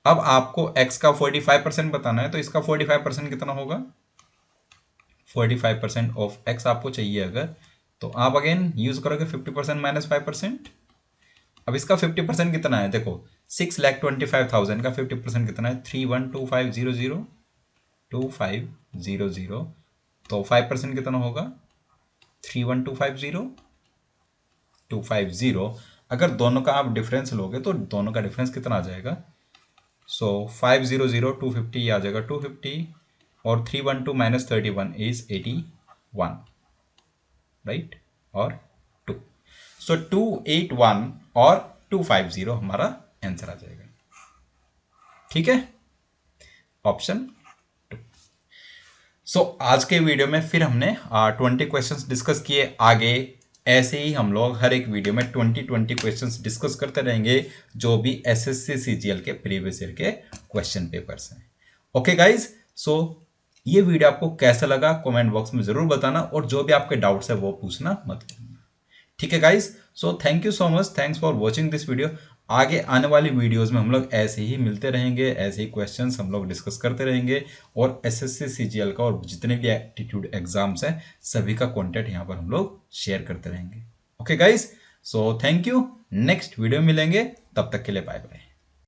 [SPEAKER 1] अब आपको x का 45% बताना है, तो इसका 45% कितना होगा, 45% ऑफ x आपको चाहिए अगर, तो आप अगेन यूज करोगे 50% माइनस 5%। अब इसका 50% कितना है, देखो 6,25,000 का 50% कितना है 312500, 2500, तो 5% कितना होगा 31250 अगर दोनों का आप डिफरेंस लोगे तो दोनों का डिफरेंस कितना आ जाएगा? सो 500 250 आ जाएगा 250 और 312 माइनस 31 इज 81, राइट, और 2। सो 281 और 250 हमारा आंसर आ जाएगा। ठीक है, ऑप्शन। सो आज के वीडियो में फिर हमने 20 क्वेश्चंस डिस्कस किए। आगे ऐसे ही हम लोग हर एक वीडियो में 20 क्वेश्चंस डिस्कस करते रहेंगे, जो भी एसएससी सीजीएल के प्रीवियस ईयर के क्वेश्चन पेपर्स हैं। ओके गाइज, सो ये वीडियो आपको कैसा लगा कमेंट बॉक्स में जरूर बताना, और जो भी आपके डाउट्स है वो पूछना मत भूलना। ठीक है guys, so thank you so much, thanks for watching this video. आगे आने वाली वीडियोस में हम लोग ऐसे ही मिलते रहेंगे, ऐसे ही क्वेश्चंस हम लोग डिस्कस करते रहेंगे, और एसएससी सीजीएल का और जितने भी एप्टीट्यूड एग्जाम्स हैं सभी का कंटेंट यहाँ पर हम लोग शेयर करते रहेंगे। Okay guys, so thank you, next video मिलेंगे, तब तक के लिए बाय बाय।